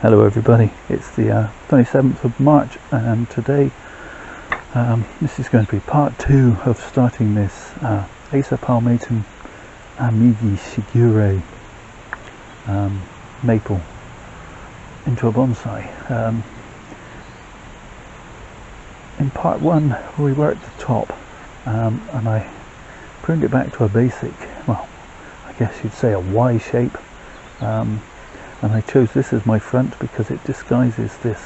Hello everybody, it's the 27th of March and today this is going to be part 2 of starting this Acer palmatum amigi sigure maple into a bonsai. In part 1 we were at the top and I pruned it back to a basic, well I guess you'd say a Y shape. And I chose this as my front because it disguises this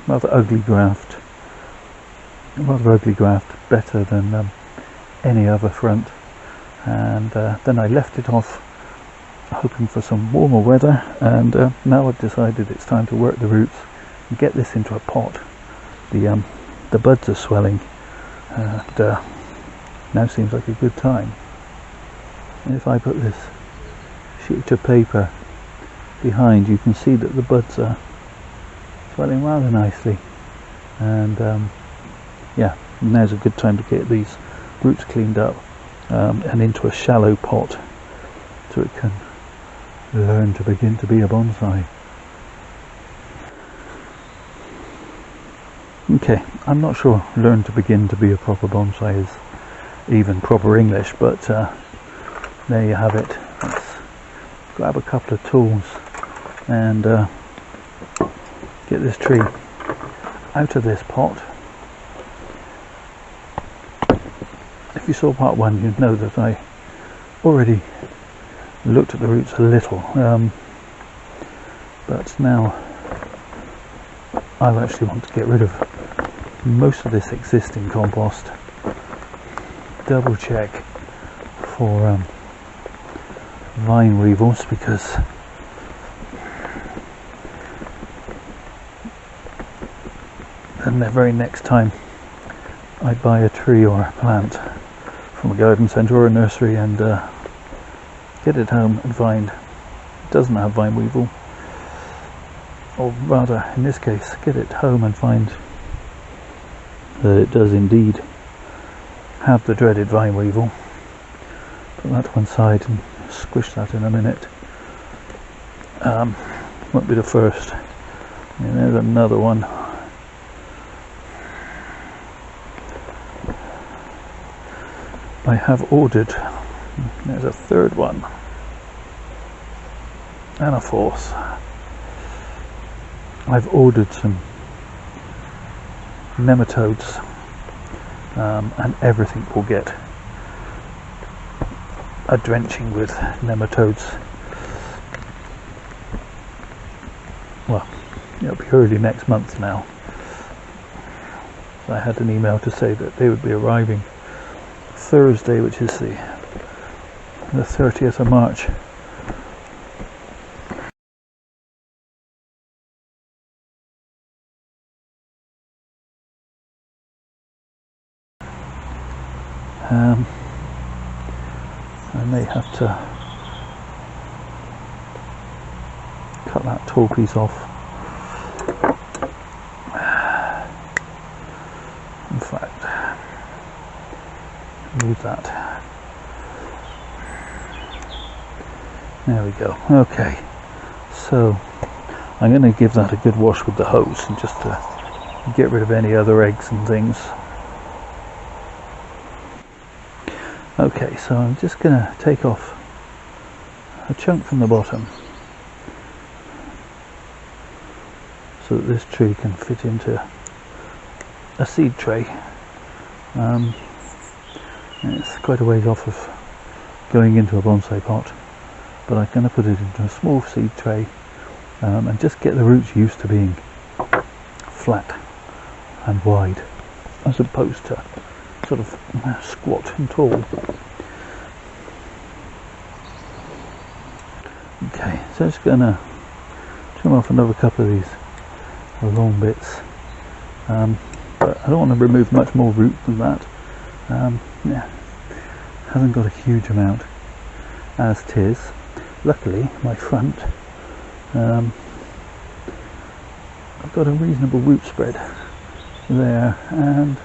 rather ugly graft better than any other front. And then I left it off hoping for some warmer weather, and now I've decided it's time to work the roots and get this into a pot. The buds are swelling and now seems like a good time. And if I put this sheet of paper behind, you can see that the buds are swelling rather nicely, and yeah, now's a good time to get these roots cleaned up and into a shallow pot so it can learn to begin to be a bonsai. Okay, I'm not sure learn to begin to be a proper bonsai is even proper English, but there you have it. Let's grab a couple of tools and get this tree out of this pot. If you saw part 1, you'd know that I already looked at the roots a little, but now I actually want to get rid of most of this existing compost, double check for vine weevils, because then the very next time I buy a tree or a plant from a garden centre or a nursery and get it home and find it doesn't have vine weevil, or rather in this case get it home and find that it does indeed have the dreaded vine weevil, put that to one side and squish that in a minute. Won't be the first. And there's another one. I have ordered, there's a third one and a fourth. I've ordered some nematodes and everything will get a drenching with nematodes. Well, it'll be early next month now. I had an email to say that they would be arriving Thursday, which is the 30th of March. I may have to cut that tall piece off. In fact, leave that. There we go. Okay, so I'm going to give that a good wash with the hose and just to get rid of any other eggs and things. Okay, so I'm just going to take off a chunk from the bottom so that this tree can fit into a seed tray. And it's quite a ways off of going into a bonsai pot, but I'm going to put it into a small seed tray and just get the roots used to being flat and wide as opposed to sort of squat and tall. Okay, so I'm just going to trim off another couple of these long bits, but I don't want to remove much more root than that. Yeah, hasn't got a huge amount as 'tis. Luckily my front, I've got a reasonable root spread there, and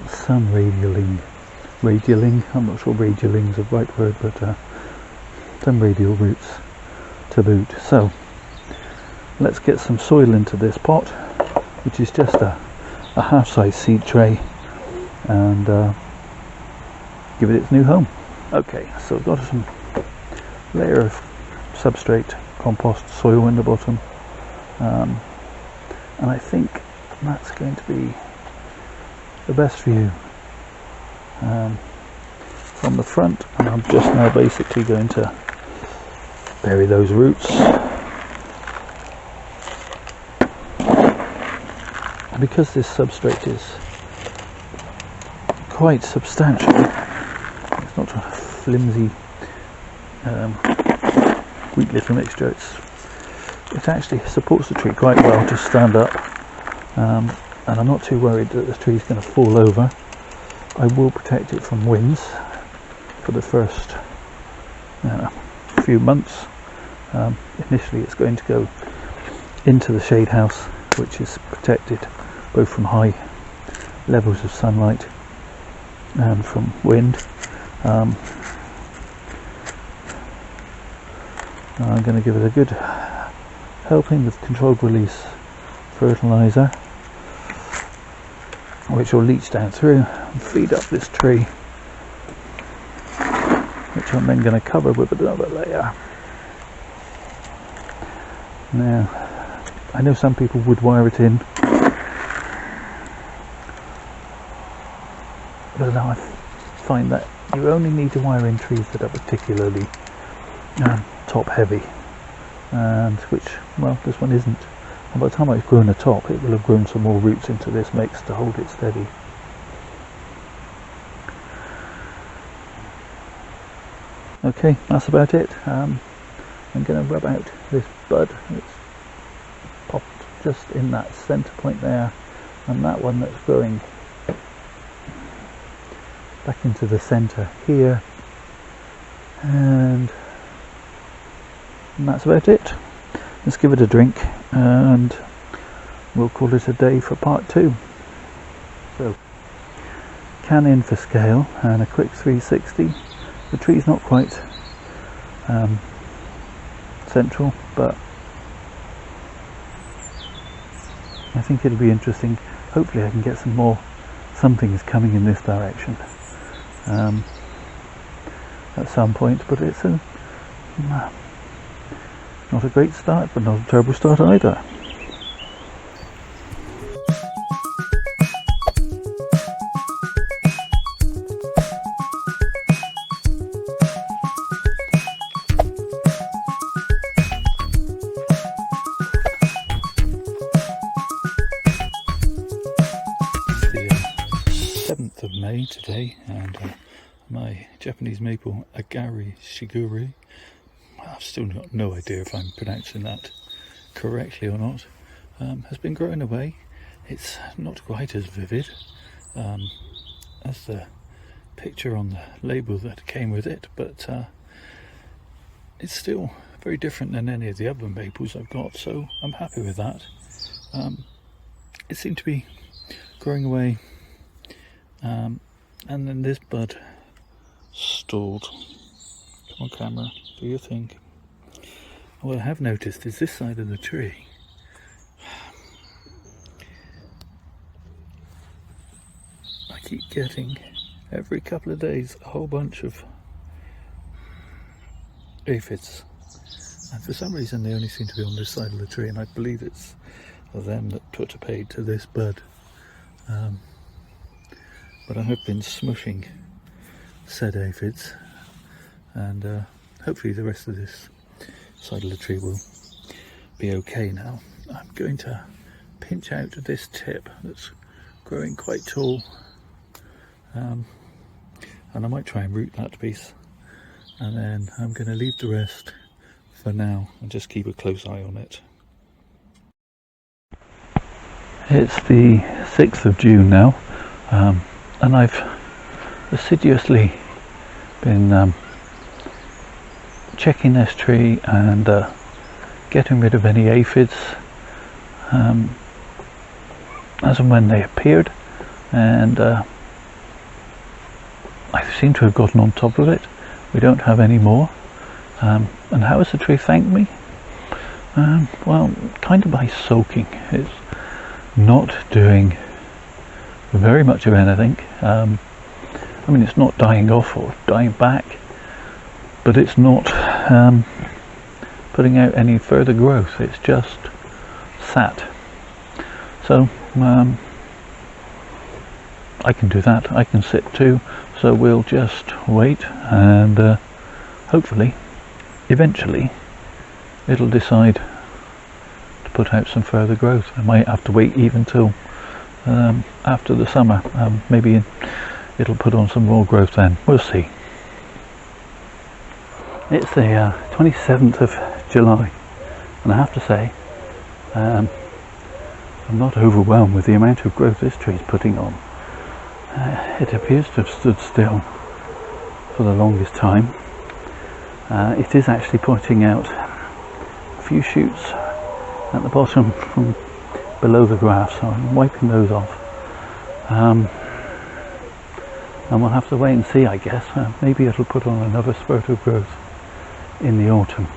some radialing, I'm not sure radialing's the right word, but some radial roots to boot. So let's get some soil into this pot, which is just a half-size seed tray, and give it its new home. Okay, so I've got some layer of substrate, compost, soil in the bottom, and I think that's going to be the best view from the front. And I'm just now basically going to bury those roots. Because this substrate is quite substantial, it's not a flimsy weak little mixture, it actually supports the tree quite well to stand up, and I'm not too worried that the tree is going to fall over. I will protect it from winds for the first few months. Initially it's going to go into the shade house, which is protected both from high levels of sunlight and from wind. I'm going to give it a good helping with controlled release fertilizer, which will leach down through and feed up this tree, which I'm then going to cover with another layer. Now, I know some people would wire it in, but now I find that you only need to wire in trees that are particularly top heavy, and which, well, this one isn't. And by the time I've grown the top, it will have grown some more roots into this mix to hold it steady. Okay, that's about it. I'm going to rub out this bud. It's popped just in that centre point there, and that one that's growing back into the centre here, and that's about it. Let's give it a drink and we'll call it a day for part 2. So, can in for scale and a quick 360. The tree's not quite central, but I think it'll be interesting. Hopefully I can get something is coming in this direction at some point, but it's not a great start, but not a terrible start either. It's the 7th of May today, and my Japanese maple Agari Shiguri, I've still got no idea if I'm pronouncing that correctly or not, has been growing away. It's not quite as vivid as the picture on the label that came with it, but it's still very different than any of the other maples I've got, so I'm happy with that. It seemed to be growing away, and then this bud stalled. Come on camera, do your thing. What I have noticed is this side of the tree, I keep getting every couple of days a whole bunch of aphids, and for some reason they only seem to be on this side of the tree, and I believe it's them that put a paid to this bud. But I have been smushing said aphids, and hopefully the rest of this side of the tree will be okay now. I'm going to pinch out this tip that's growing quite tall, and I might try and root that piece, and then I'm going to leave the rest for now and just keep a close eye on it. It's the 6th of June now, and I've assiduously been checking this tree and getting rid of any aphids as and when they appeared, and I seem to have gotten on top of it. We don't have any more, And how has the tree thanked me? Well, kind of by soaking. It's not doing very much of anything. I mean, it's not dying off or dying back, but it's not putting out any further growth. It's just sat. So I can do that. I can sit too. So we'll just wait, and hopefully, eventually, it'll decide to put out some further growth. I might have to wait even till after the summer. Maybe it'll put on some more growth then. We'll see. It's the 27th of July, and I have to say, I'm not overwhelmed with the amount of growth this tree's putting on. It appears to have stood still for the longest time. It is actually putting out a few shoots at the bottom from below the graft, so I'm wiping those off. And we'll have to wait and see, I guess. Maybe it'll put on another spurt of growth in the autumn.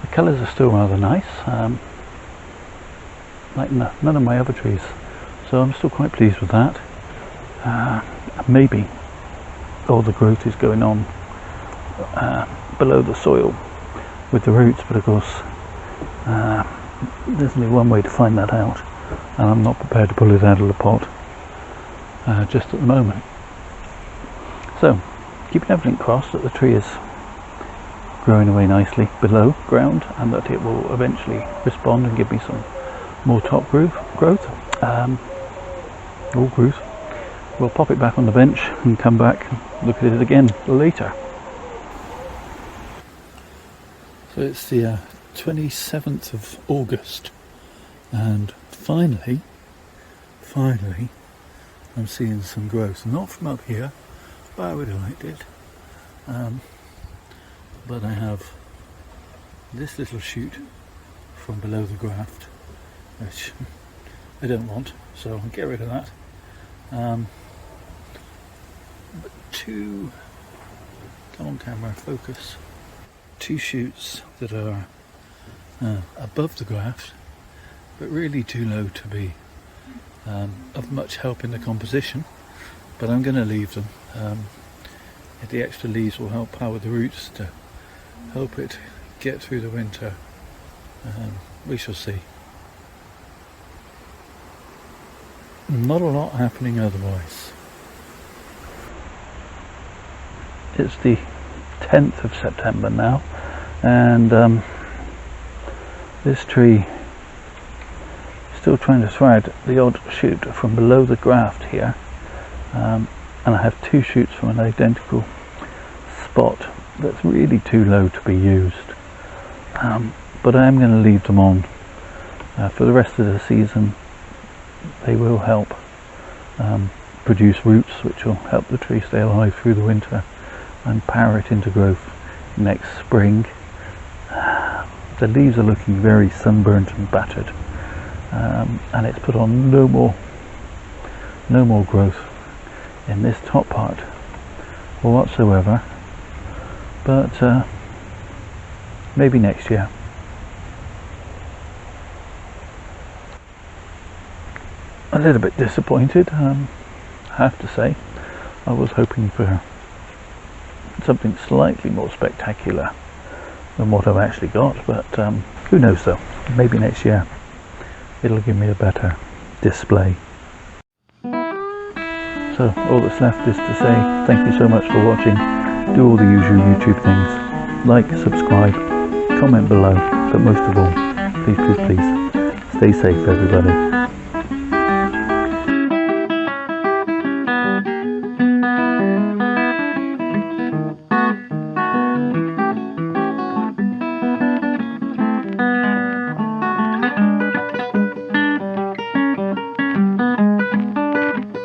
The colours are still rather nice, like none of my other trees, so I'm still quite pleased with that. Maybe all the growth is going on below the soil with the roots, but of course there's only one way to find that out, and I'm not prepared to pull it out of the pot just at the moment. So, keeping everything crossed that the tree is growing away nicely below ground, and that it will eventually respond and give me some more top growth. All growth. We'll pop it back on the bench and come back and look at it again later. So it's the 27th of August, and finally I'm seeing some growth. Not from up here, but I would have liked it. But I have this little shoot from below the graft, which I don't want, so I'll get rid of that. But come on camera, focus. 2 shoots that are above the graft, but really too low to be of much help in the composition, but I'm going to leave them. The extra leaves will help power the roots to help it get through the winter. We shall see. Not a lot happening otherwise. It's the 10th of September now, and this tree is still trying to throw out the odd shoot from below the graft here, and I have 2 shoots from an identical spot that's really too low to be used, but I am going to leave them on for the rest of the season. They will help produce roots which will help the tree stay alive through the winter and power it into growth next spring. The leaves are looking very sunburnt and battered, and it's put on no more growth in this top part or whatsoever, but maybe next year. A little bit disappointed, I have to say. I was hoping for something slightly more spectacular than what I've actually got, but who knows though, maybe next year it'll give me a better display. So all that's left is to say thank you so much for watching. Do all the usual YouTube things, like, subscribe, comment below, but most of all, please stay safe everybody.